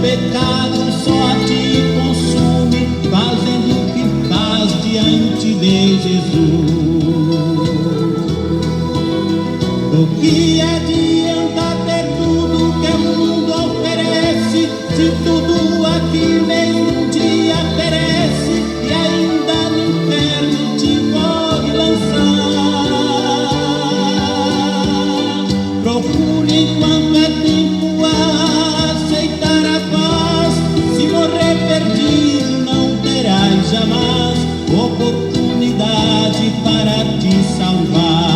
pecado só te consume, fazendo o que faz diante de Jesus. O que adianta ter tudo que o mundo oferece, se tudo aqui mesmo um dia perece e ainda no inferno te pode lançar? Procure enquanto é tempo aceitar a paz, se morrer perdido não terás jamais oportunidade para te salvar.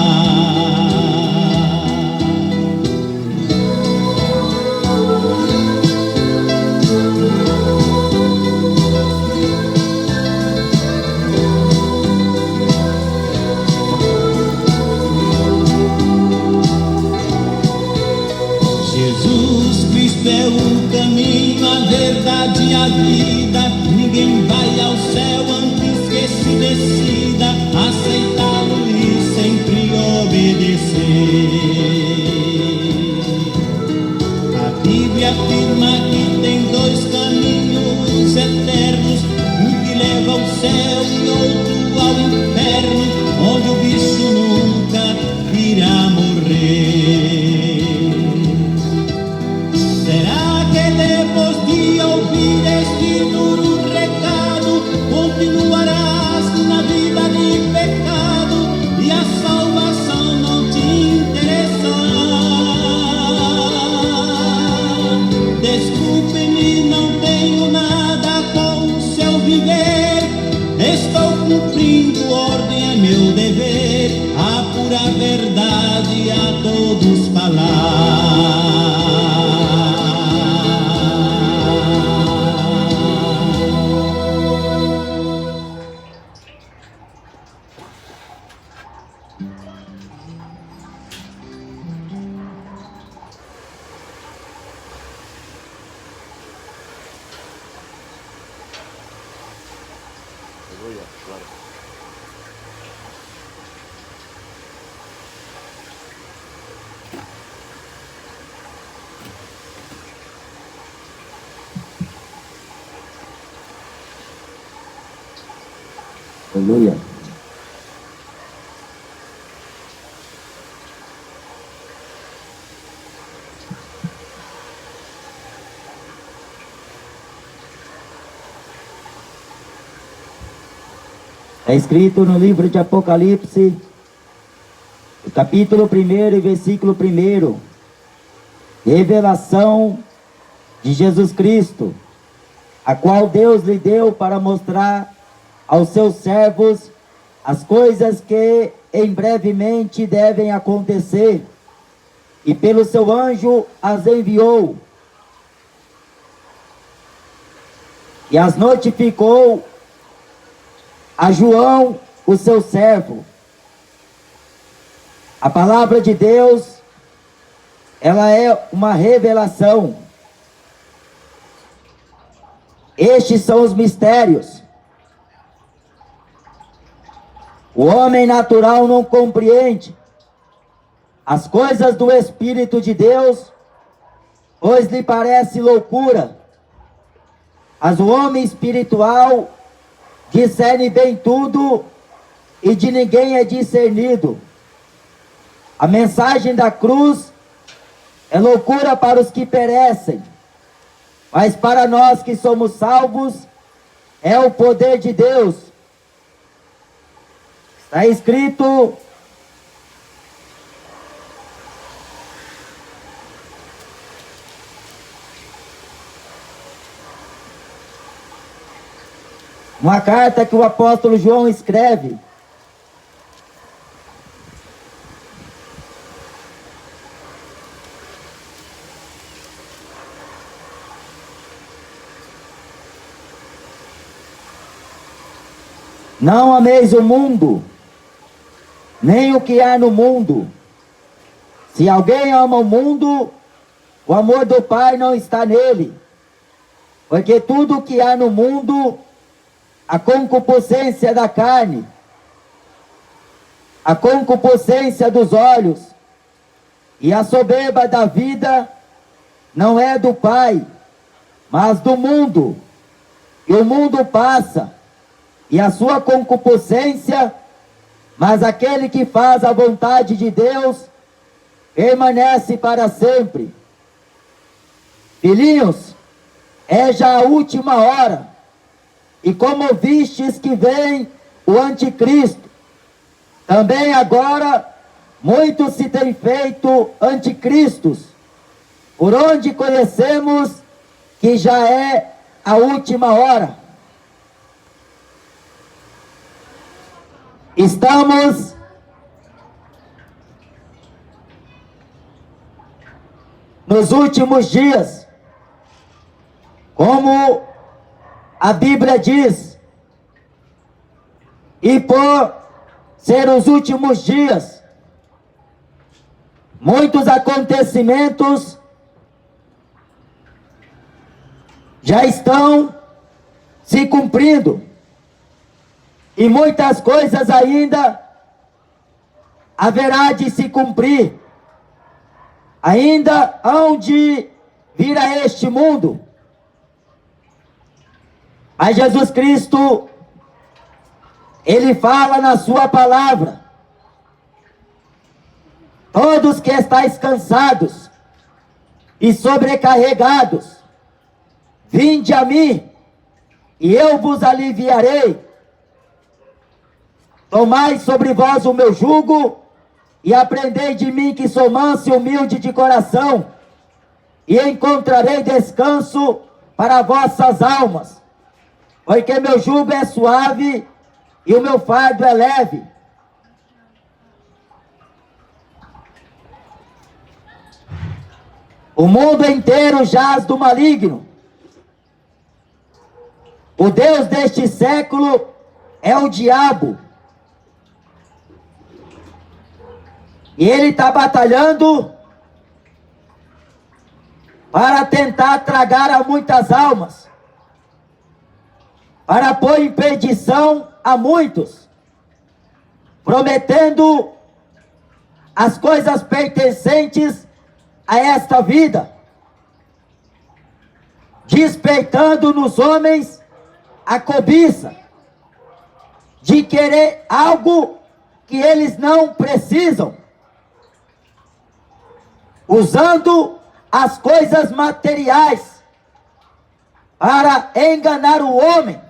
Jesus Cristo é o caminho, a verdade e a vida. Ninguém vai ao céu antes que se decida aceitá-lo e sempre obedecer. A Bíblia afirma que tem dois caminhos eternos, um que leva ao céu e outro ao inferno, onde o bicho nunca virá morrer. Será que depois de ouvir este duro recado, continuarás na vida de pecado e a salvação não te interessar? Desculpe-me, não tenho nada com o seu viver, estou cumprindo ordem, é meu dever, a pura verdade a todos falar. Aleluia. É escrito no livro de Apocalipse, capítulo 1 e versículo 1, revelação de Jesus Cristo, a qual Deus lhe deu para mostrar aos seus servos as coisas que em brevemente devem acontecer, e pelo seu anjo as enviou, e as notificou a João, o seu servo. A palavra de Deus, ela é uma revelação. Estes são os mistérios. O homem natural não compreende as coisas do Espírito de Deus, pois lhe parece loucura. Mas o homem espiritual discerne bem tudo e de ninguém é discernido. A mensagem da cruz é loucura para os que perecem, mas para nós que somos salvos é o poder de Deus. Está escrito uma carta que o apóstolo João escreve. Não ameis o mundo, nem o que há no mundo. Se alguém ama o mundo, o amor do Pai não está nele. Porque tudo o que há no mundo, a concupiscência da carne, a concupiscência dos olhos e a soberba da vida, não é do Pai, mas do mundo. E o mundo passa, e a sua concupiscência, mas aquele que faz a vontade de Deus permanece para sempre. Filhinhos, é já a última hora, e como vistes que vem o anticristo, também agora muitos se têm feito anticristos, por onde conhecemos que já é a última hora. Estamos nos últimos dias, como a Bíblia diz, e por ser os últimos dias, muitos acontecimentos já estão se cumprindo, e muitas coisas ainda haverá de se cumprir, ainda hão de vir a este mundo. Mas Jesus Cristo, Ele fala na sua palavra: todos que estáis cansados e sobrecarregados, vinde a mim, e eu vos aliviarei. Tomai sobre vós o meu jugo, e aprendei de mim, que sou manso e humilde de coração, e encontrarei descanso para vossas almas, porque meu jugo é suave e o meu fardo é leve. O mundo inteiro jaz do maligno. O Deus deste século é o diabo. E ele está batalhando para tentar tragar a muitas almas, para pôr em perdição a muitos, prometendo as coisas pertencentes a esta vida, despertando nos homens a cobiça de querer algo que eles não precisam, usando as coisas materiais para enganar o homem,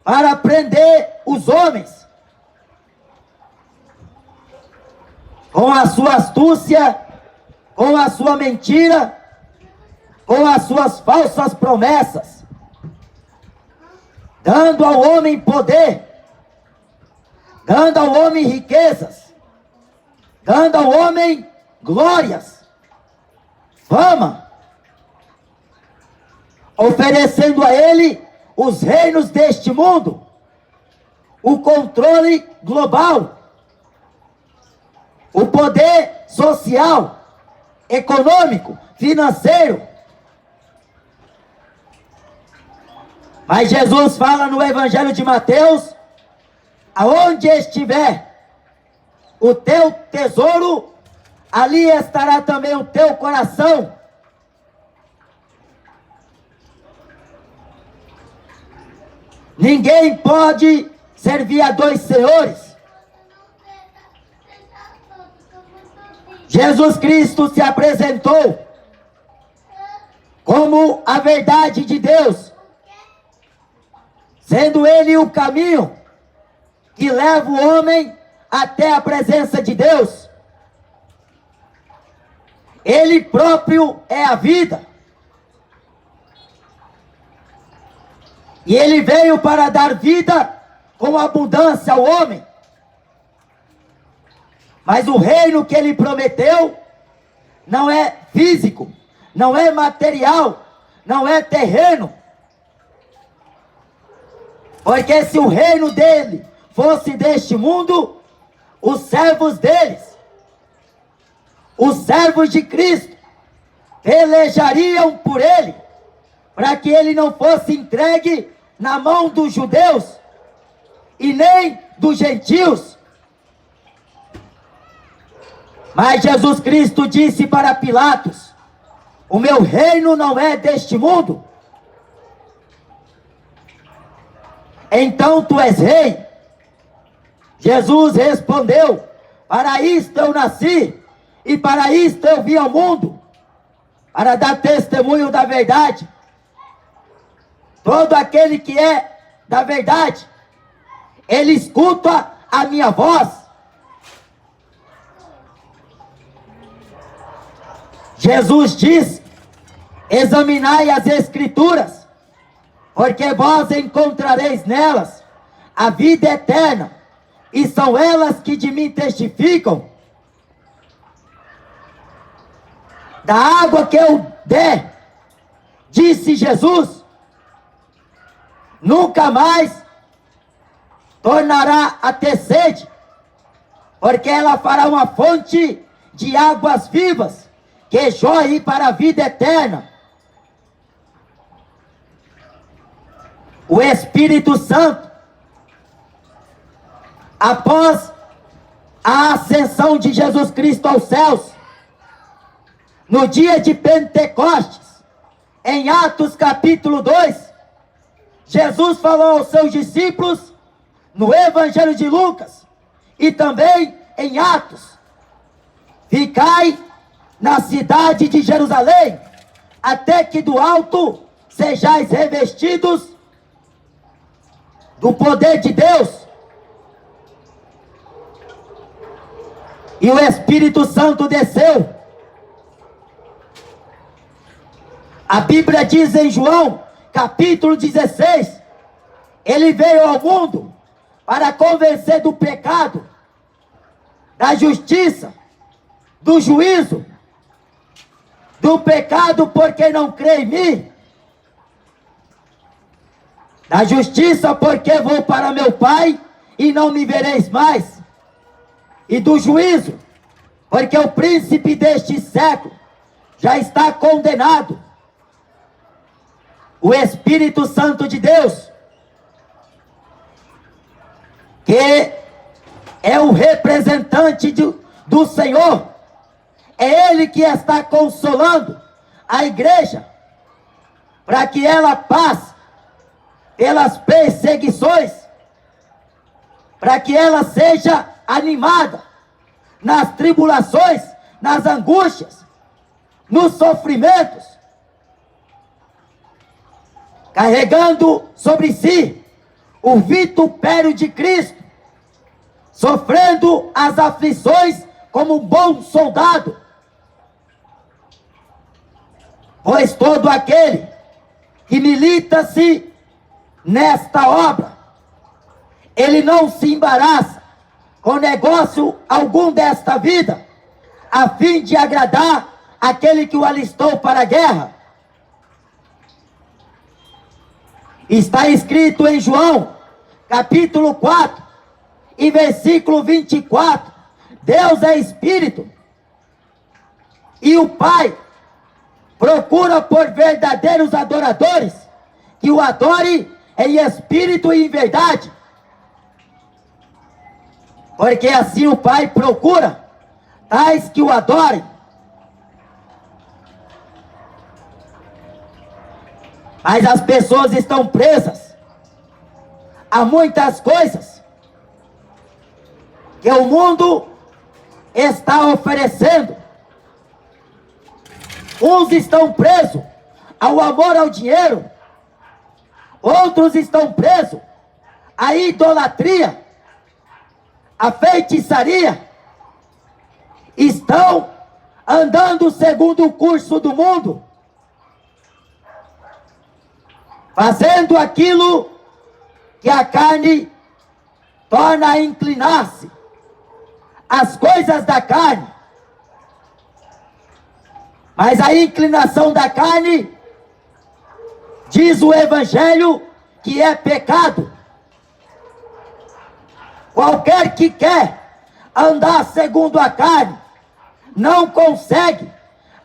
para prender os homens com a sua astúcia, com a sua mentira, com as suas falsas promessas, dando ao homem poder, dando ao homem riquezas, dando ao homem glórias, fama, oferecendo a ele os reinos deste mundo, o controle global, o poder social, econômico, financeiro. Mas Jesus fala no Evangelho de Mateus: aonde estiver o teu tesouro, ali estará também o teu coração. Ninguém pode servir a dois senhores. Jesus Cristo se apresentou como a verdade de Deus, sendo Ele o caminho que leva o homem até a presença de Deus. Ele próprio é a vida. E Ele veio para dar vida com abundância ao homem. Mas o reino que Ele prometeu não é físico, não é material, não é terreno. Porque se o reino dele fosse deste mundo, os servos deles, os servos de Cristo, pelejariam por ele, para que ele não fosse entregue na mão dos judeus e nem dos gentios. Mas Jesus Cristo disse para Pilatos: o meu reino não é deste mundo. Então tu és rei. Jesus respondeu: para isto eu nasci, e para isto eu vim ao mundo, para dar testemunho da verdade. Todo aquele que é da verdade, ele escuta a minha voz. Jesus disse: examinai as Escrituras, porque vós encontrareis nelas a vida eterna, e são elas que de mim testificam. Da água que eu der, disse Jesus, nunca mais tornará a ter sede, porque ela fará uma fonte de águas vivas, que jorre para a vida eterna. O Espírito Santo, após a ascensão de Jesus Cristo aos céus, no dia de Pentecostes, em Atos capítulo 2, Jesus falou aos seus discípulos, no Evangelho de Lucas, e também em Atos: ficai na cidade de Jerusalém, até que do alto sejais revestidos do poder de Deus. E o Espírito Santo desceu. A Bíblia diz em João, capítulo 16, ele veio ao mundo para convencer do pecado, da justiça, do juízo, do pecado porque não crê em mim, da justiça porque vou para meu Pai e não me vereis mais, e do juízo porque o príncipe deste século já está condenado. O Espírito Santo de Deus, que é o representante do Senhor, é Ele que está consolando a igreja, para que ela passe pelas perseguições, para que ela seja animada nas tribulações, nas angústias, nos sofrimentos, carregando sobre si o vitupério de Cristo, sofrendo as aflições como um bom soldado. Pois todo aquele que milita-se nesta obra, ele não se embaraça com negócio algum desta vida, a fim de agradar aquele que o alistou para a guerra. Está escrito em João, capítulo 4, e versículo 24, Deus é Espírito, e o Pai procura por verdadeiros adoradores, que o adore em espírito e em verdade. Porque assim o Pai procura tais que o adorem. Mas as pessoas estão presas a muitas coisas que o mundo está oferecendo. Uns estão presos ao amor ao dinheiro, outros estão presos à idolatria, à feitiçaria, estão andando segundo o curso do mundo, fazendo aquilo que a carne torna a inclinar-se, as coisas da carne. Mas a inclinação da carne, diz o Evangelho, que é pecado. Qualquer que quer andar segundo a carne, não consegue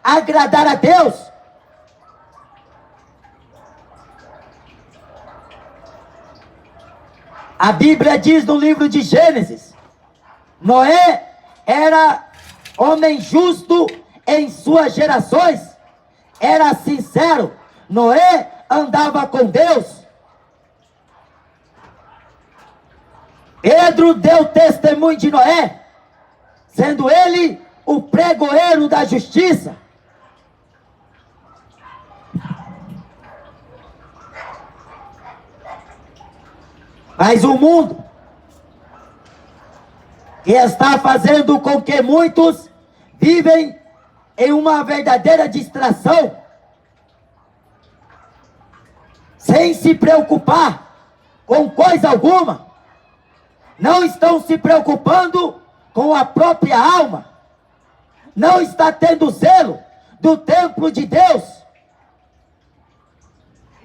agradar a Deus. A Bíblia diz no livro de Gênesis, Noé era homem justo em suas gerações, era sincero. Noé andava com Deus. Pedro deu testemunho de Noé, sendo ele o pregoeiro da justiça. Mas o mundo, que está fazendo com que muitos vivem em uma verdadeira distração, sem se preocupar com coisa alguma, não estão se preocupando com a própria alma, não está tendo zelo do templo de Deus.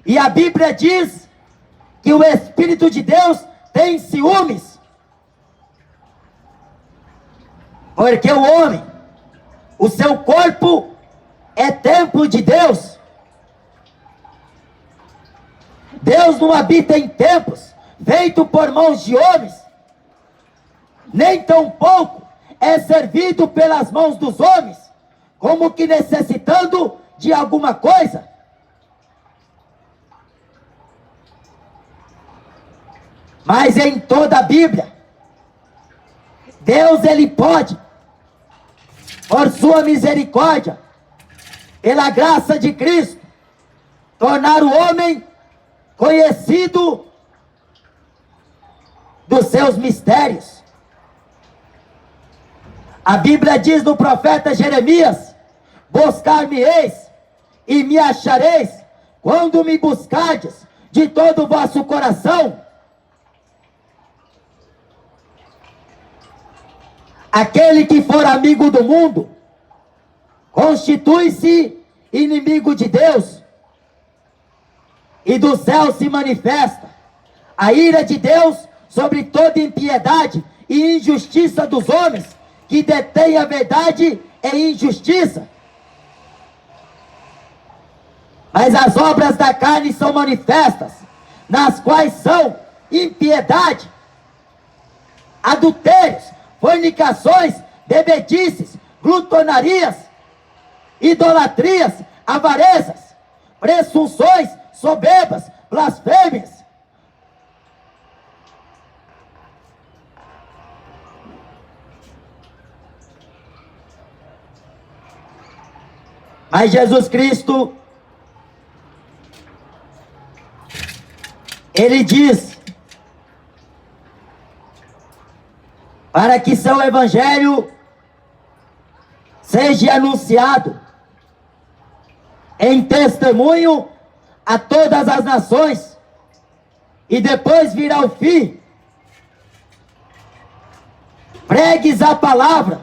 E a Bíblia diz que o Espírito de Deus tem ciúmes, porque o homem, o seu corpo é templo de Deus. Deus não habita em templos feitos por mãos de homens, nem tampouco é servido pelas mãos dos homens, como que necessitando de alguma coisa. Mas em toda a Bíblia, Deus ele pode, por sua misericórdia, pela graça de Cristo, tornar o homem conhecido dos seus mistérios. A Bíblia diz no profeta Jeremias: buscar-me-eis e me achareis, quando me buscardes de todo o vosso coração. Aquele que for amigo do mundo, constitui-se inimigo de Deus, e do céu se manifesta a ira de Deus sobre toda impiedade e injustiça dos homens, que detêm a verdade em injustiça. Mas as obras da carne são manifestas, nas quais são impiedade, adultérios, fornicações, bebedices, glutonarias, idolatrias, avarezas, presunções, soberbas, blasfêmias. Mas Jesus Cristo, ele diz, para que seu evangelho seja anunciado em testemunho a todas as nações, e depois virá o fim. Pregues a palavra,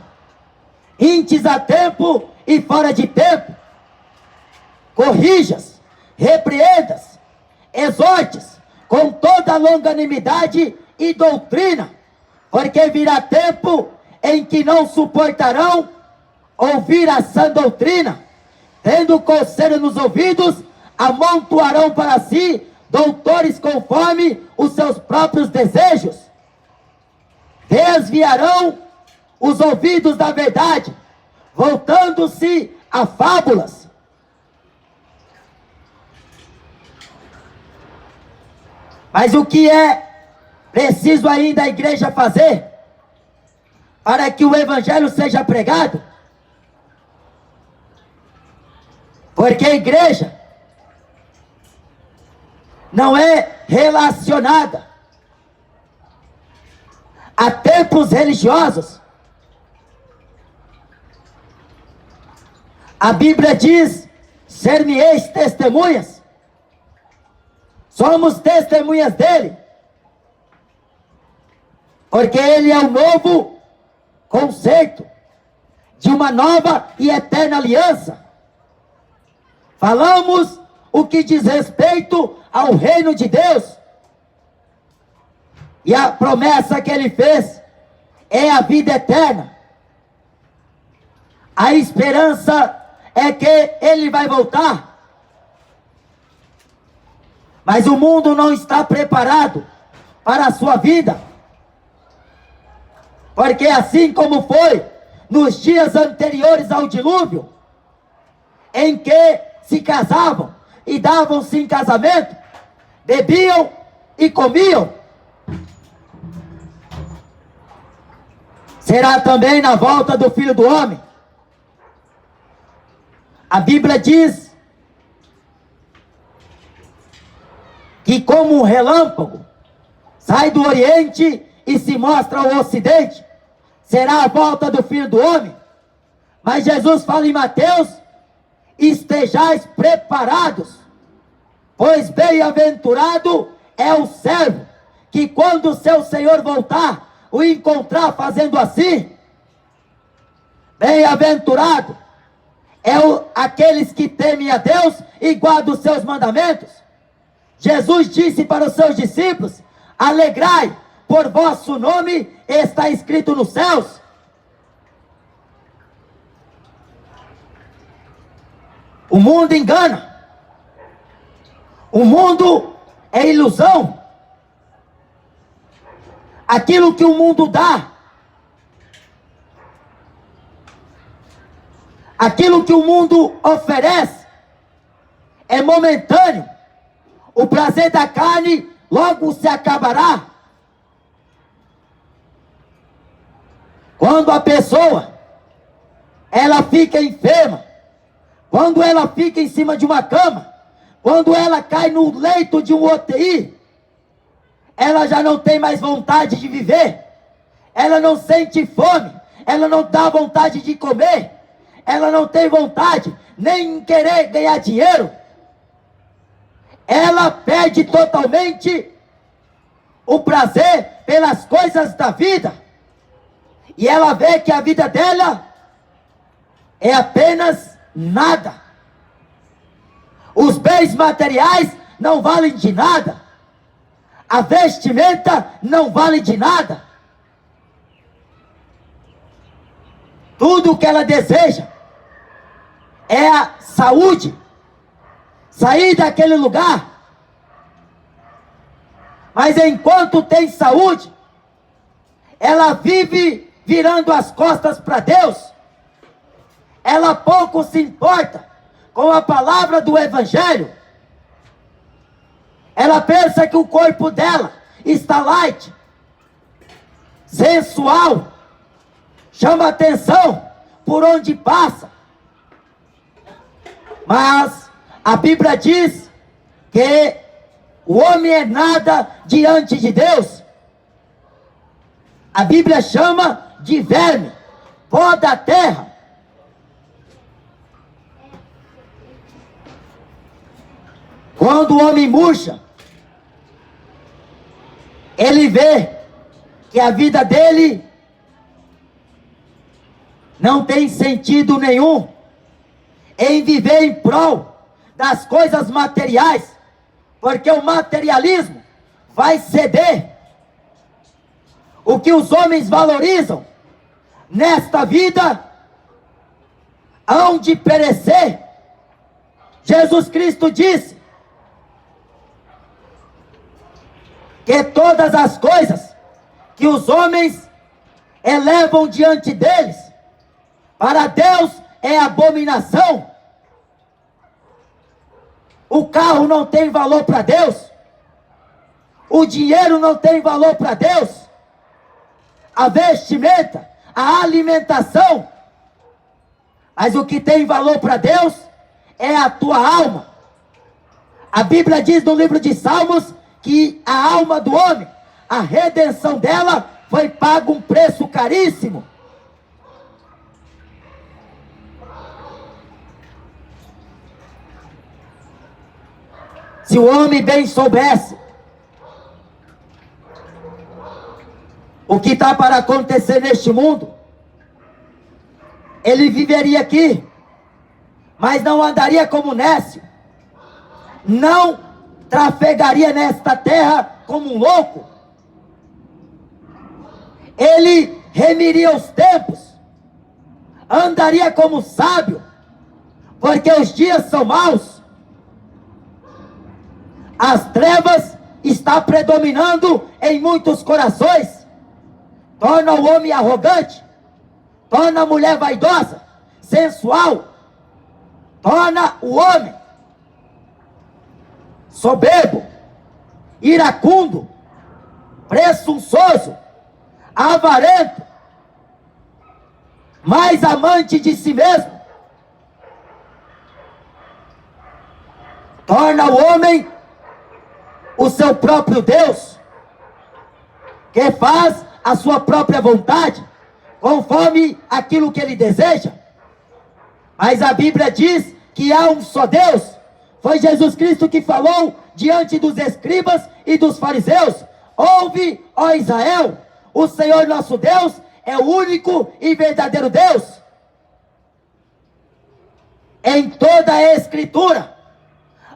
intes a tempo e fora de tempo, corrijas, repreendas, exortes com toda longanimidade e doutrina, porque virá tempo em que não suportarão ouvir a sã doutrina, tendo coceira nos ouvidos, amontoarão para si doutores conforme os seus próprios desejos, desviarão os ouvidos da verdade, voltando-se a fábulas. Mas o que é preciso ainda a igreja fazer para que o evangelho seja pregado? Porque a igreja não é relacionada a templos religiosos. A Bíblia diz: ser-me-eis testemunhas. Somos testemunhas dele, porque ele é o novo conceito de uma nova e eterna aliança. Falamos o que diz respeito ao reino de Deus, e a promessa que ele fez é a vida eterna. A esperança é que ele vai voltar, mas o mundo não está preparado para a sua vida, porque assim como foi nos dias anteriores ao dilúvio, em que se casavam e davam-se em casamento, bebiam e comiam. Será também na volta do Filho do Homem. A Bíblia diz que como um relâmpago sai do Oriente e se mostra ao Ocidente, será a volta do Filho do Homem. Mas Jesus fala em Mateus: estejais preparados, pois bem-aventurado é o servo que quando o seu Senhor voltar, o encontrar fazendo assim. Bem-aventurado é aqueles que temem a Deus e guardam os seus mandamentos. Jesus disse para os seus discípulos: alegrai, por vosso nome está escrito nos céus. O mundo engana. O mundo é ilusão. Aquilo que o mundo dá, aquilo que o mundo oferece, é momentâneo. O prazer da carne logo se acabará. Quando a pessoa, ela fica enferma, quando ela fica em cima de uma cama, quando ela cai no leito de um UTI, ela já não tem mais vontade de viver, ela não sente fome, ela não dá vontade de comer, ela não tem vontade nem em querer ganhar dinheiro, ela perde totalmente o prazer pelas coisas da vida, e ela vê que a vida dela é apenas nada. Os bens materiais não valem de nada, a vestimenta não vale de nada. Tudo o que ela deseja é a saúde, sair daquele lugar. Mas enquanto tem saúde, ela vive virando as costas para Deus. Ela pouco se importa com a palavra do Evangelho. Ela pensa que o corpo dela está light, sensual, chama atenção por onde passa. Mas a Bíblia diz que o homem é nada diante de Deus. A Bíblia chama de verme, pó da terra. Quando o homem murcha, ele vê que a vida dele não tem sentido nenhum em viver em prol das coisas materiais, porque o materialismo vai ceder. O que os homens valorizam nesta vida hão de perecer. Jesus Cristo disse que todas as coisas que os homens elevam diante deles, para Deus é abominação. O carro não tem valor para Deus, o dinheiro não tem valor para Deus, a vestimenta, a alimentação, mas o que tem valor para Deus é a tua alma. A Bíblia diz no livro de Salmos que a alma do homem, a redenção dela, foi pago um preço caríssimo. Se o homem bem soubesse o que está para acontecer neste mundo, ele viveria aqui, mas não andaria como nécio, não trafegaria nesta terra como um louco. Ele remiria os tempos, andaria como sábio, porque os dias são maus. As trevas estão predominando em muitos corações, torna o homem arrogante, torna a mulher vaidosa, sensual. torna o homem soberbo, iracundo, presunçoso, avarento, mais amante de si mesmo. Torna o homem o seu próprio Deus, que faz a sua própria vontade, conforme aquilo que ele deseja. Mas a Bíblia diz que há um só Deus. Foi Jesus Cristo que falou diante dos escribas e dos fariseus: ouve, ó Israel, o Senhor nosso Deus é o único e verdadeiro Deus. Em toda a Escritura,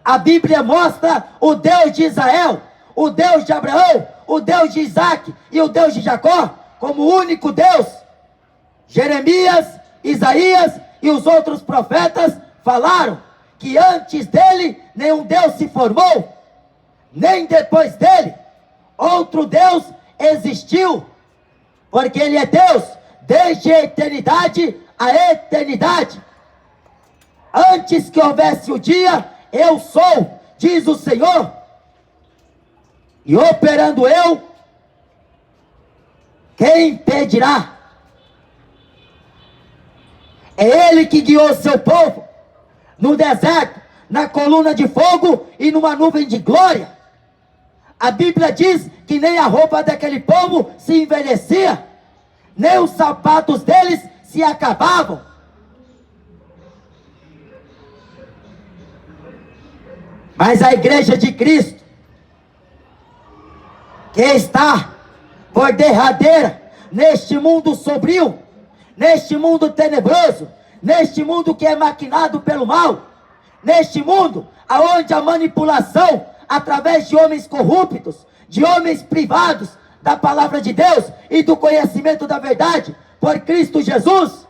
a Bíblia mostra o Deus de Israel, o Deus de Abraão, o Deus de Isaac e o Deus de Jacó como o único Deus. Jeremias, Isaías e os outros profetas falaram que antes dele nenhum Deus se formou, nem depois dele outro Deus existiu, porque ele é Deus desde a eternidade à eternidade. Antes que houvesse o dia, eu sou, diz o Senhor, e operando eu, quem impedirá? É ele que guiou seu povo no deserto, na coluna de fogo e numa nuvem de glória. A Bíblia diz que nem a roupa daquele povo se envelhecia, nem os sapatos deles se acabavam. Mas a igreja de Cristo, que está por derradeira neste mundo sombrio, neste mundo tenebroso, neste mundo que é maquinado pelo mal, neste mundo aonde a manipulação através de homens corruptos, de homens privados da palavra de Deus e do conhecimento da verdade por Cristo Jesus,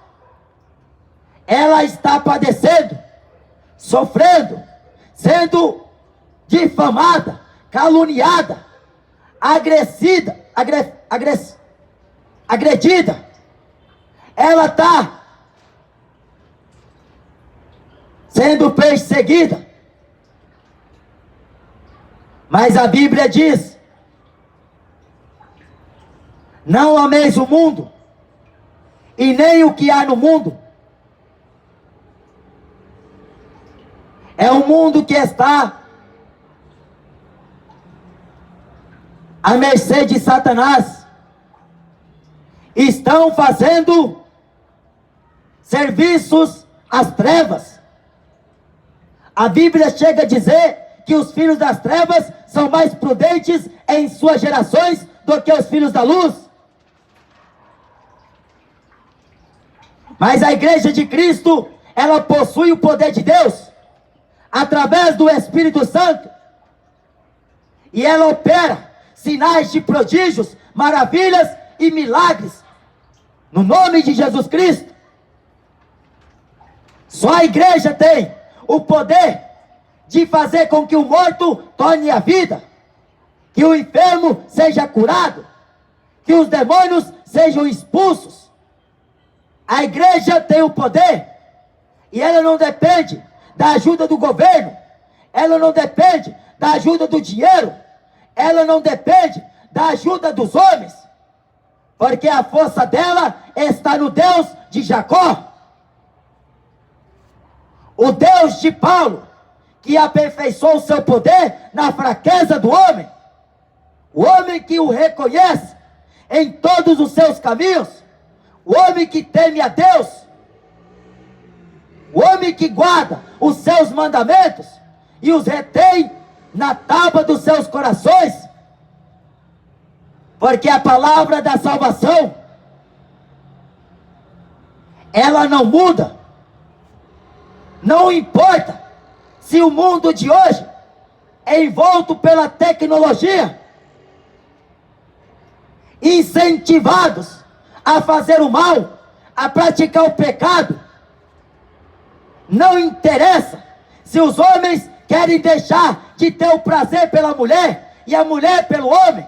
ela está padecendo, sofrendo, sendo difamada, caluniada, agredida. Ela está sendo perseguida. Mas a Bíblia diz: não ameis o mundo, e nem o que há no mundo. É um mundo que está à mercê de Satanás. Estão fazendo serviços às trevas. A Bíblia chega a dizer que os filhos das trevas são mais prudentes em suas gerações do que os filhos da luz. Mas a igreja de Cristo, ela possui o poder de Deus, através do Espírito Santo, e ela opera sinais de prodígios, maravilhas e milagres, no nome de Jesus Cristo. Só a igreja tem o poder de fazer com que o morto torne a vida, que o enfermo seja curado, que os demônios sejam expulsos. A igreja tem o poder, e ela não depende da ajuda do governo, ela não depende da ajuda do dinheiro, ela não depende da ajuda dos homens, porque a força dela está no Deus de Jacó, o Deus de Paulo, que aperfeiçoou o seu poder na fraqueza do homem, o homem que o reconhece em todos os seus caminhos, o homem que teme a Deus, o homem que guarda os seus mandamentos e os retém na tábua dos seus corações, porque a palavra da salvação, ela não muda. Não importa se o mundo de hoje é envolto pela tecnologia, incentivados a fazer o mal, a praticar o pecado. Não interessa se os homens querem deixar de ter o prazer pela mulher e a mulher pelo homem,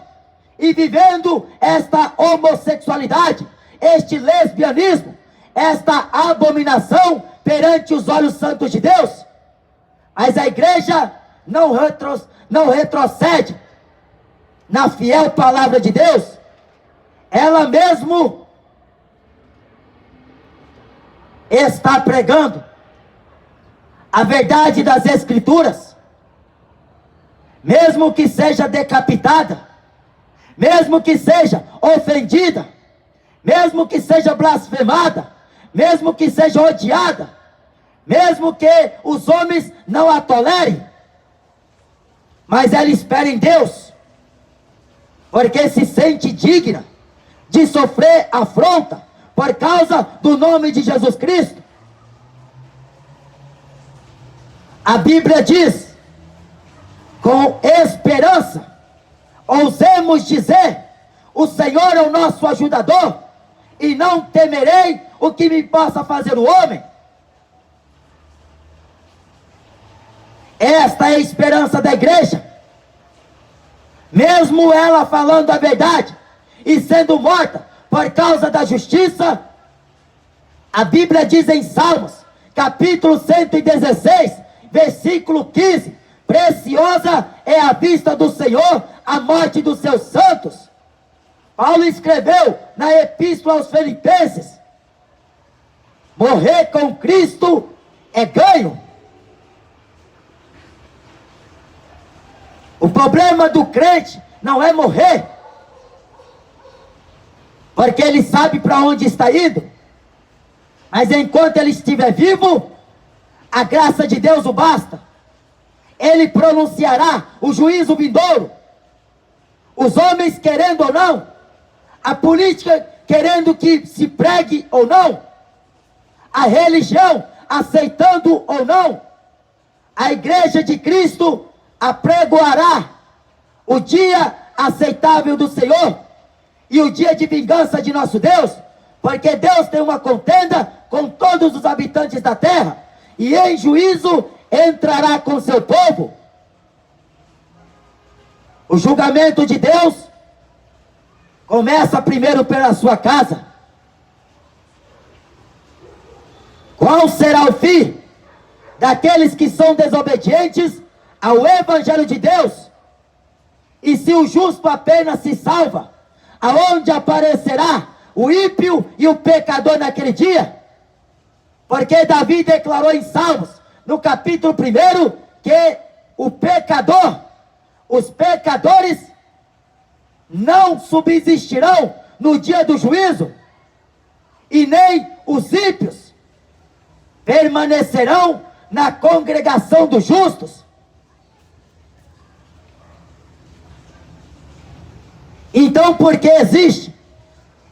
e vivendo esta homossexualidade, este lesbianismo, esta abominação perante os olhos santos de Deus. Mas a igreja não retrocede na fiel palavra de Deus. Ela mesmo está pregando a verdade das Escrituras, mesmo que seja decapitada, mesmo que seja ofendida, mesmo que seja blasfemada, mesmo que seja odiada, mesmo que os homens não a tolerem, mas ela espera em Deus, porque se sente digna de sofrer afronta por causa do nome de Jesus Cristo. A Bíblia diz: com esperança, ousemos dizer, o Senhor é o nosso ajudador, e não temerei o que me possa fazer o homem. Esta é a esperança da igreja. Mesmo ela falando a verdade e sendo morta por causa da justiça, a Bíblia diz em Salmos, capítulo 116, versículo 15, preciosa é a vista do Senhor a morte dos seus santos. Paulo escreveu na Epístola aos Filipenses: morrer com Cristo é ganho. O problema do crente não é morrer, porque ele sabe para onde está indo, mas enquanto ele estiver vivo, a graça de Deus o basta. Ele pronunciará o juízo vindouro. Os homens querendo ou não, a política querendo que se pregue ou não, a religião aceitando ou não, a igreja de Cristo apregoará o dia aceitável do Senhor e o dia de vingança de nosso Deus, porque Deus tem uma contenda com todos os habitantes da terra, e em juízo entrará com seu povo. O julgamento de Deus começa primeiro pela sua casa. Qual será o fim daqueles que são desobedientes ao Evangelho de Deus? E se o justo apenas se salva, aonde aparecerá o ímpio e o pecador naquele dia? Porque Davi declarou em Salmos, no capítulo 1, que o pecador, os pecadores não subsistirão no dia do juízo, e nem os ímpios permanecerão na congregação dos justos. Então, por que existe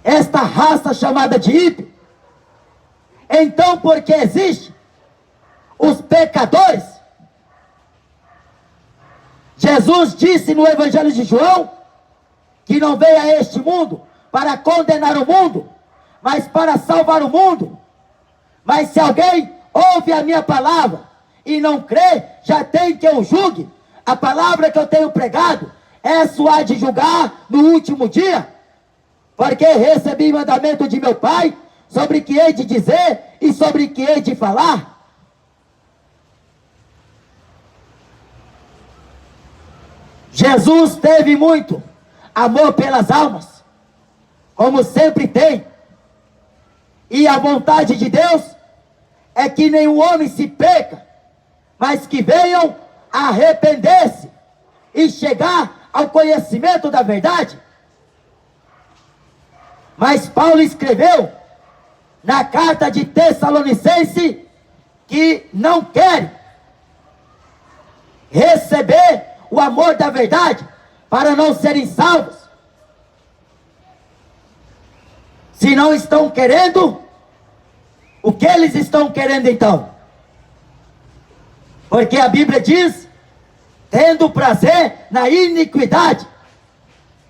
esta raça chamada de ímpio? Então, por que existe os pecadores? Jesus disse no Evangelho de João que não veio a este mundo para condenar o mundo, mas para salvar o mundo. Mas se alguém ouve a minha palavra e não crê, já tem que eu julgue. A palavra que eu tenho pregado, essa há de julgar no último dia, porque recebi mandamento de meu Pai sobre o que hei de dizer e sobre o que hei de falar. Jesus teve muito amor pelas almas, como sempre tem, e a vontade de Deus é que nenhum homem se perca, mas que venham a arrepender-se e chegar ao conhecimento da verdade. Mas Paulo escreveu na carta de Tessalonicenses que não quer receber o amor da verdade para não serem salvos. Se não estão querendo, o que eles estão querendo então? Porque a Bíblia diz, tendo prazer na iniquidade.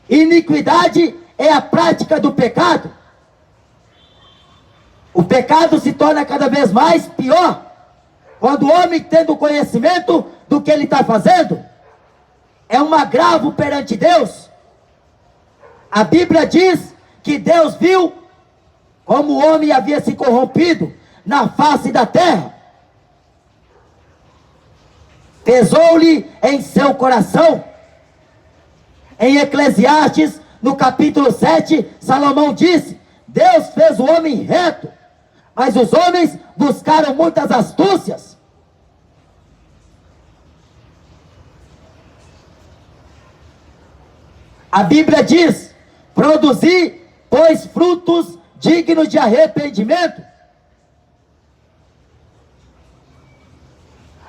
Iniquidade é a prática do pecado. O pecado se torna cada vez mais pior quando o homem, tendo conhecimento do que ele está fazendo, é um agravo perante Deus. A Bíblia diz que Deus viu como o homem havia se corrompido na face da terra. Pesou-lhe em seu coração. Em Eclesiastes, no capítulo 7, Salomão disse: Deus fez o homem reto, mas os homens buscaram muitas astúcias. A Bíblia diz: produzi, pois, frutos dignos de arrependimento.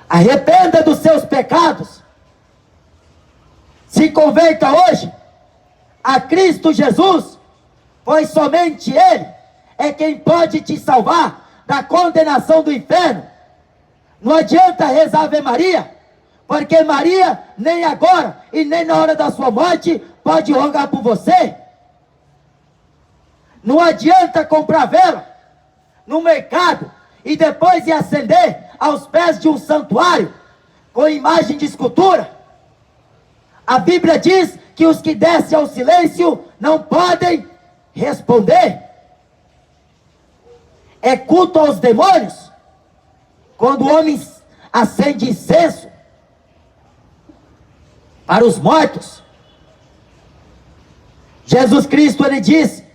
Arrependa dos seus pecados. Se converta hoje a Cristo Jesus, pois somente Ele é quem pode te salvar da condenação do inferno. Não adianta rezar Ave Maria, porque Maria nem agora e nem na hora da sua morte pode rogar por você. Não adianta comprar vela no mercado e depois ir acender aos pés de um santuário com imagem de escultura. A Bíblia diz que os que descem ao silêncio não podem responder. É culto aos demônios quando o homem acende incenso para os mortos. Jesus Cristo, ele disse: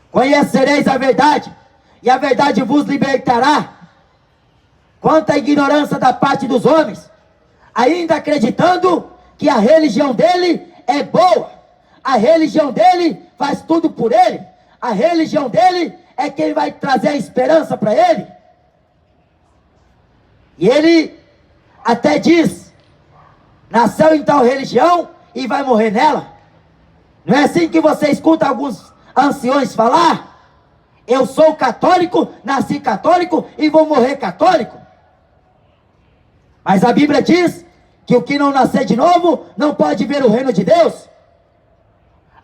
conhecereis a verdade, e a verdade vos libertará. Quanto à ignorância da parte dos homens, ainda acreditando que a religião dele é boa, a religião dele faz tudo por ele, a religião dele é quem vai trazer a esperança para ele. E ele até diz: nasceu em tal religião e vai morrer nela. Não é assim que você escuta alguns anciões falar? Eu sou católico, nasci católico e vou morrer católico. Mas a Bíblia diz que o que não nascer de novo não pode ver o reino de Deus.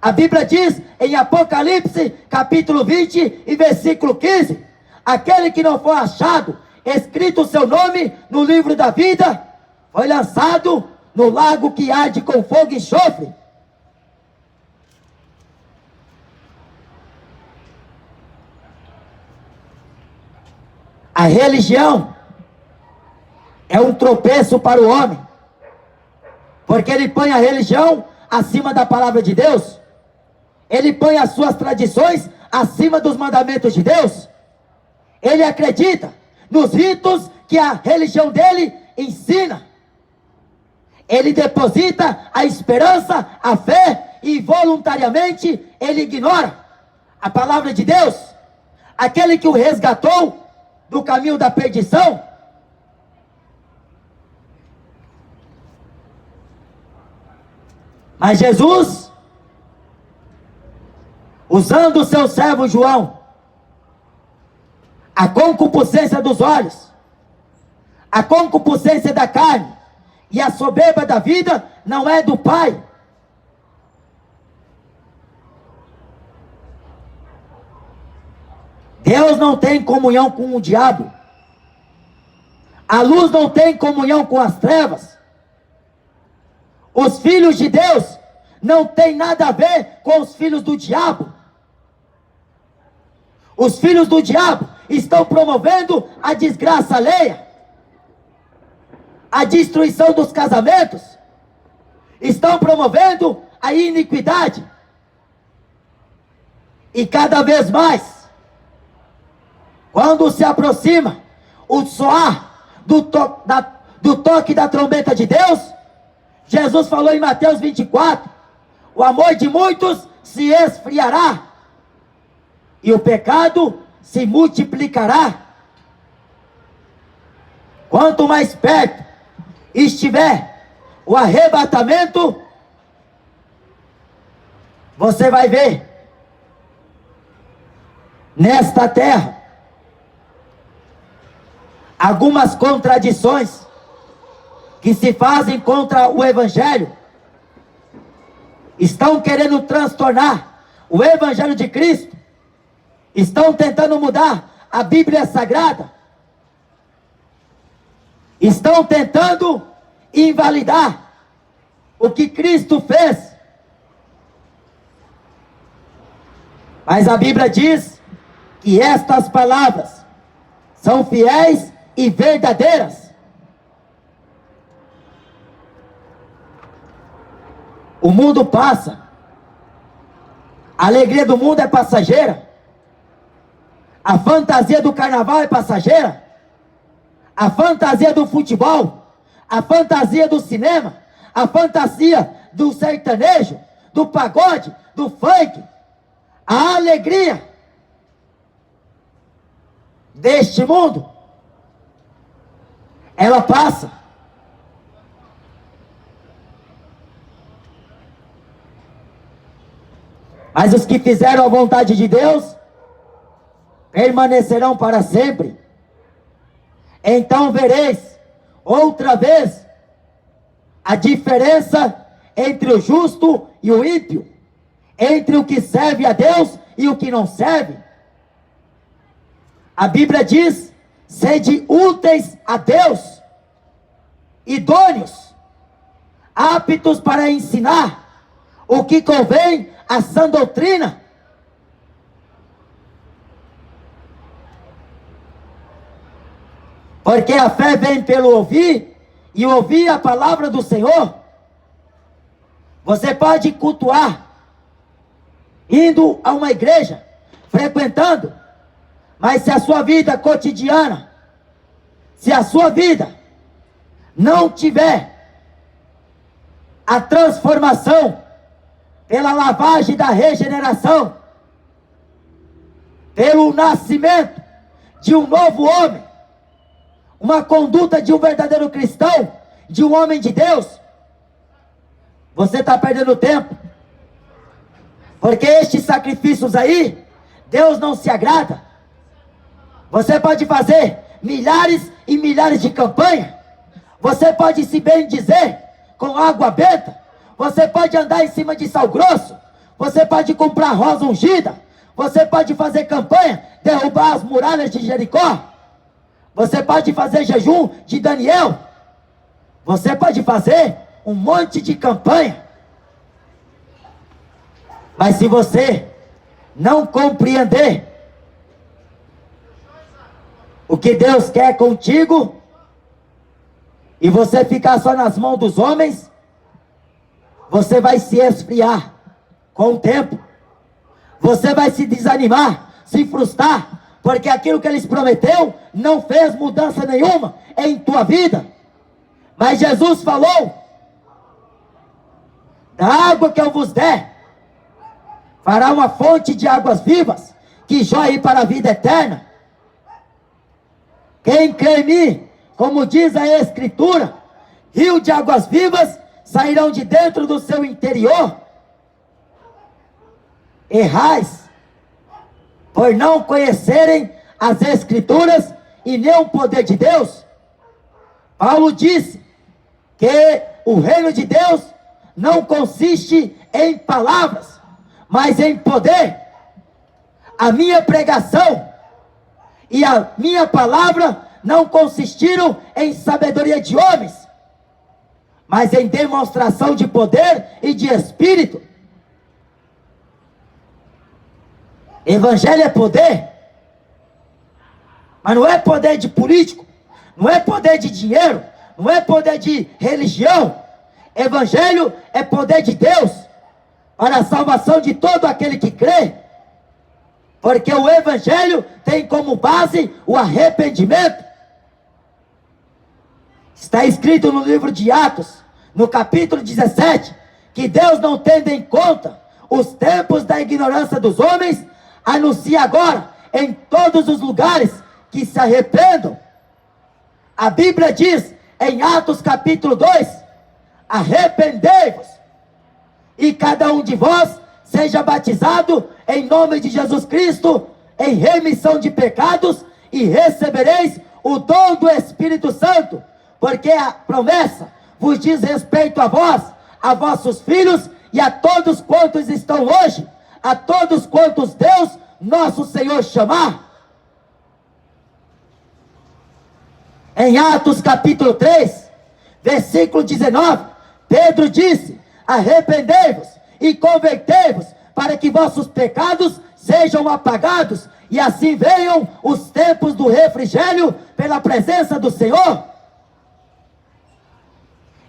A Bíblia diz em Apocalipse, capítulo 20 e versículo 15: aquele que não for achado escrito o seu nome no livro da vida, foi lançado no lago que arde com fogo e enxofre. A religião é um tropeço para o homem, porque ele põe a religião acima da palavra de Deus, ele põe as suas tradições acima dos mandamentos de Deus, ele acredita nos ritos que a religião dele ensina, ele deposita a esperança, a fé, e voluntariamente ele ignora a palavra de Deus, aquele que o resgatou do caminho da perdição. Mas Jesus, usando o seu servo João, a concupiscência dos olhos, a concupiscência da carne e a soberba da vida não é do Pai. Deus não tem comunhão com o diabo. A luz não tem comunhão com as trevas. Os filhos de Deus não têm nada a ver com os filhos do diabo. Os filhos do diabo estão promovendo a desgraça alheia, a destruição dos casamentos, estão promovendo a iniquidade. E cada vez mais, quando se aproxima o soar do toque da trombeta de Deus, Jesus falou em Mateus 24, o amor de muitos se esfriará, e o pecado se multiplicará. Quanto mais perto estiver o arrebatamento, você vai ver nesta terra algumas contradições que se fazem contra o Evangelho, estão querendo transtornar o Evangelho de Cristo, estão tentando mudar a Bíblia Sagrada, estão tentando invalidar o que Cristo fez. Mas a Bíblia diz que estas palavras são fiéis e verdadeiras. O mundo passa, a alegria do mundo é passageira, a fantasia do carnaval é passageira, a fantasia do futebol, a fantasia do cinema, a fantasia do sertanejo, do pagode, do funk, a alegria deste mundo, ela passa. Mas os que fizeram a vontade de Deus permanecerão para sempre. Então vereis outra vez a diferença entre o justo e o ímpio, entre o que serve a Deus e o que não serve. A Bíblia diz: sede úteis a Deus, idôneos, aptos para ensinar o que convém à sã doutrina. Porque a fé vem pelo ouvir, e ouvir a palavra do Senhor. Você pode cultuar, indo a uma igreja, frequentando, mas se a sua vida cotidiana, se a sua vida não tiver a transformação pela lavagem da regeneração, pelo nascimento de um novo homem, uma conduta de um verdadeiro cristão, de um homem de Deus, você está perdendo tempo. Porque estes sacrifícios aí, Deus não se agrada. Você pode fazer milhares e milhares de campanhas, você pode se bendizer com água benta, você pode andar em cima de sal grosso, você pode comprar rosa ungida, você pode fazer campanha, derrubar as muralhas de Jericó, você pode fazer jejum de Daniel, você pode fazer um monte de campanha, mas se você não compreender o que Deus quer contigo, e você ficar só nas mãos dos homens, você vai se esfriar com o tempo, você vai se desanimar, se frustrar, porque aquilo que eles prometeu não fez mudança nenhuma em tua vida. Mas Jesus falou: da água que eu vos der, fará uma fonte de águas vivas, que jorre para a vida eterna. Quem crê em mim, como diz a Escritura, rio de águas vivas sairão de dentro do seu interior. Errais por não conhecerem as Escrituras e nem o poder de Deus. Paulo disse que o reino de Deus não consiste em palavras, mas em poder. A minha pregação e a minha palavra não consistiram em sabedoria de homens, mas em demonstração de poder e de espírito. Evangelho é poder, mas não é poder de político, não é poder de dinheiro, não é poder de religião. Evangelho é poder de Deus para a salvação de todo aquele que crê, porque o Evangelho tem como base o arrependimento. Está escrito no livro de Atos, no capítulo 17, que Deus não tendo em conta os tempos da ignorância dos homens, anuncia agora em todos os lugares que se arrependam. A Bíblia diz em Atos capítulo 2, arrependei-vos, e cada um de vós seja batizado em nome de Jesus Cristo, em remissão de pecados, e recebereis o dom do Espírito Santo, porque a promessa vos diz respeito a vós, a vossos filhos, e a todos quantos estão hoje, a todos quantos Deus, nosso Senhor, chamar. Em Atos capítulo 3, versículo 19, Pedro disse: arrependei-vos e convertei-vos, para que vossos pecados sejam apagados, e assim venham os tempos do refrigério pela presença do Senhor.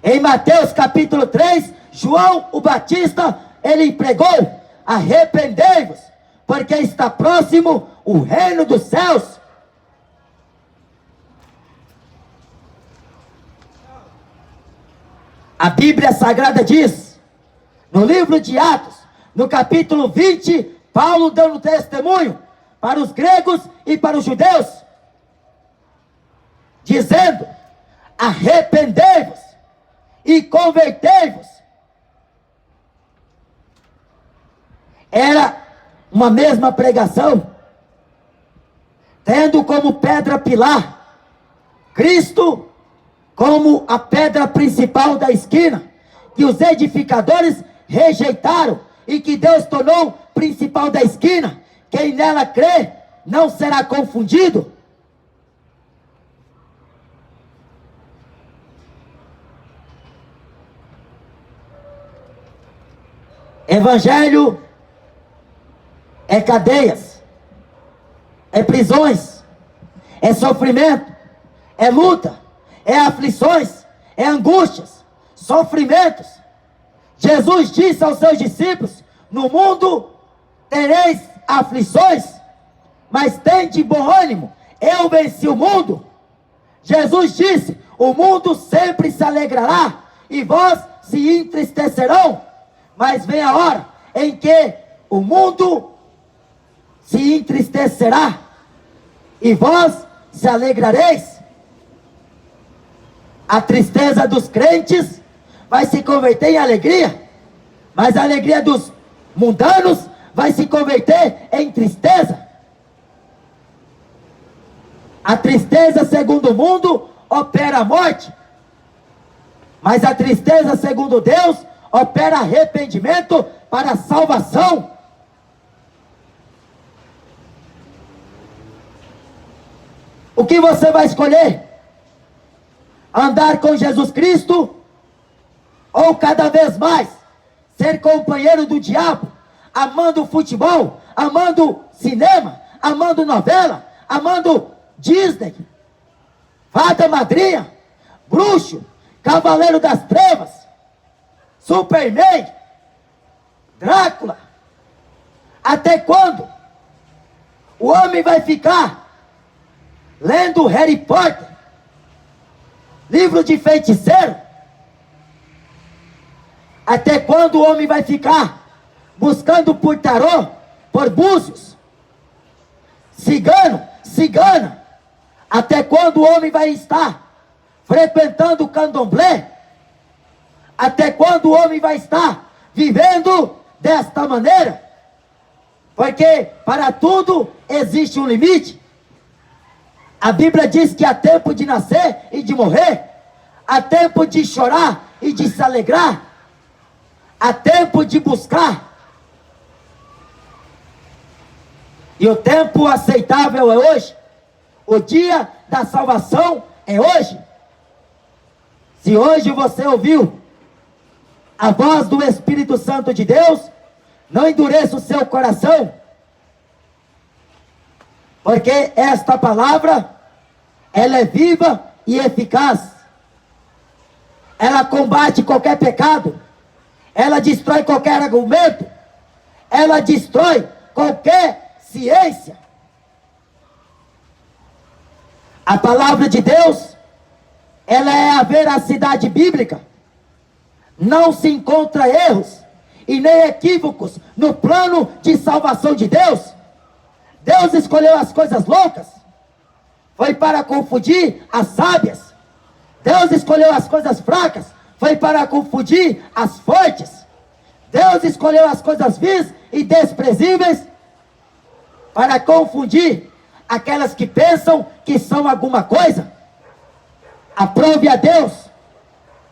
Em Mateus capítulo 3, João o Batista, ele pregou: arrependei-vos, porque está próximo o reino dos céus. A Bíblia Sagrada diz, no livro de Atos, no capítulo 20, Paulo dando testemunho para os gregos e para os judeus, dizendo: arrependei-vos e convertei-vos. Era uma mesma pregação, tendo como pedra pilar Cristo como a pedra principal da esquina, que os edificadores rejeitaram e que Deus tornou principal da esquina. Quem nela crê não será confundido. Evangelho é cadeias, é prisões, é sofrimento, é luta, é aflições, é angústias, sofrimentos. Jesus disse aos seus discípulos: no mundo tereis aflições, mas tende bom ânimo, eu venci o mundo. Jesus disse: o mundo sempre se alegrará, e vós se entristecerão, mas vem a hora em que o mundo se entristecerá, e vós se alegrareis. A tristeza dos crentes vai se converter em alegria, mas a alegria dos mundanos vai se converter em tristeza. A tristeza segundo o mundo opera a morte, mas a tristeza segundo Deus opera arrependimento para a salvação. O que você vai escolher? Andar com Jesus Cristo, ou cada vez mais ser companheiro do diabo, amando futebol, amando cinema, amando novela, amando Disney, fada madrinha, bruxo, cavaleiro das trevas, Superman, Drácula? Até quando o homem vai ficar lendo Harry Potter, livro de feiticeiro? Até quando o homem vai ficar buscando por tarô, por búzios, cigano, cigana? Até quando o homem vai estar frequentando o candomblé? Até quando o homem vai estar vivendo desta maneira? Porque para tudo existe um limite. A Bíblia diz que há tempo de nascer e de morrer, há tempo de chorar e de se alegrar, há tempo de buscar. E o tempo aceitável é hoje. O dia da salvação é hoje. Se hoje você ouviu a voz do Espírito Santo de Deus, não endureça o seu coração, porque esta palavra, ela é viva e eficaz. Ela combate qualquer pecado, ela destrói qualquer argumento, ela destrói qualquer ciência. A palavra de Deus, ela é a veracidade bíblica. Não se encontra erros e nem equívocos no plano de salvação de Deus. Deus escolheu as coisas loucas, foi para confundir as sábias. Deus escolheu as coisas fracas, foi para confundir as fortes. Deus escolheu as coisas vis e desprezíveis para confundir aquelas que pensam que são alguma coisa. Aprove a Deus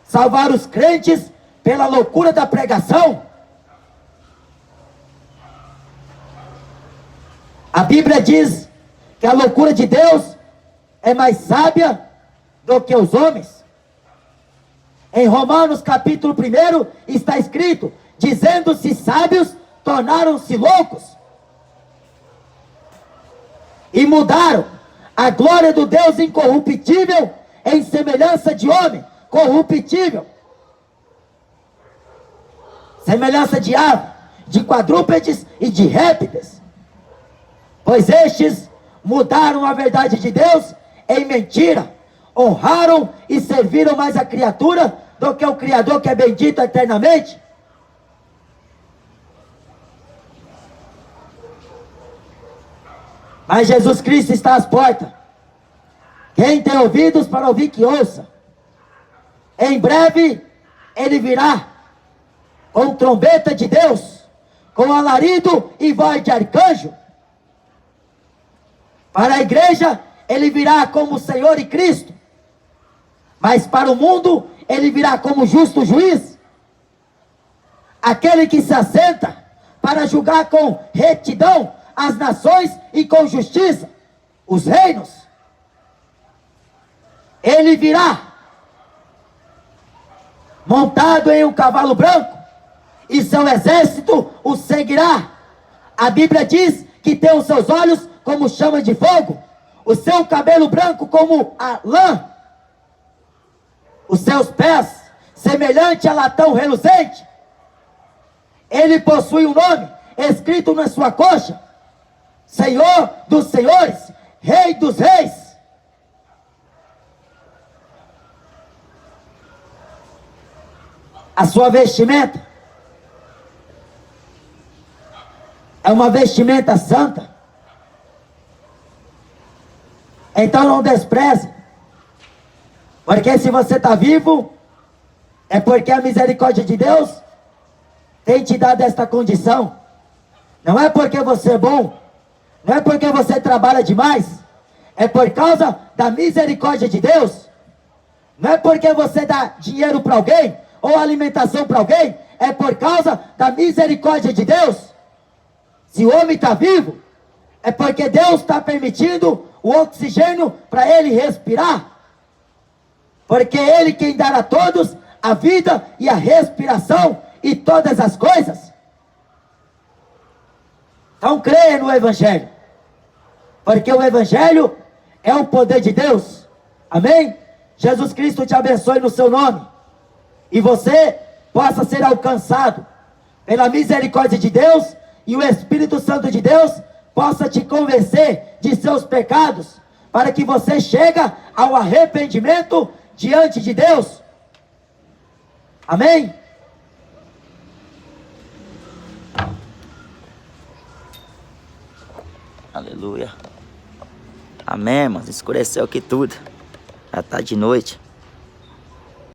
salvar os crentes pela loucura da pregação. A Bíblia diz que a loucura de Deus é mais sábia do que os homens. Em Romanos capítulo 1 está escrito: dizendo-se sábios, tornaram-se loucos. e mudaram a glória do Deus incorruptível em semelhança de homem corruptível, semelhança de ave, de quadrúpedes e de répteis, pois estes mudaram a verdade de Deus em mentira, honraram e serviram mais a criatura do que o Criador, que é bendito eternamente. Mas Jesus Cristo está às portas. Quem tem ouvidos para ouvir, que ouça. Em breve ele virá com trombeta de Deus, com alarido e voz de arcanjo. Para a igreja ele virá como Senhor e Cristo, mas para o mundo ele virá como justo juiz, aquele que se assenta para julgar com retidão as nações e com justiça os reinos. Ele virá montado em um cavalo branco, e seu exército o seguirá. A Bíblia diz que tem os seus olhos como chama de fogo, o seu cabelo branco como a lã, os seus pés semelhante a latão reluzente. Ele possui um nome escrito na sua coxa: Senhor dos senhores, Rei dos reis. A sua vestimenta é uma vestimenta santa. Então não despreze, porque se você está vivo, é porque a misericórdia de Deus tem te dado esta condição. Não é porque você é bom, não é porque você trabalha demais, é por causa da misericórdia de Deus. Não é porque você dá dinheiro para alguém, ou alimentação para alguém, é por causa da misericórdia de Deus. Se o homem está vivo, é porque Deus está permitindo o oxigênio para ele respirar, porque é Ele quem dará a todos a vida e a respiração e todas as coisas. Então creia no Evangelho, porque o Evangelho é o poder de Deus. Amém? Jesus Cristo te abençoe no seu nome, e você possa ser alcançado pela misericórdia de Deus, e o Espírito Santo de Deus possa te convencer de seus pecados, para que você chegue ao arrependimento diante de Deus. Amém? Aleluia. Amém, irmãos. Escureceu aqui tudo. Já está de noite.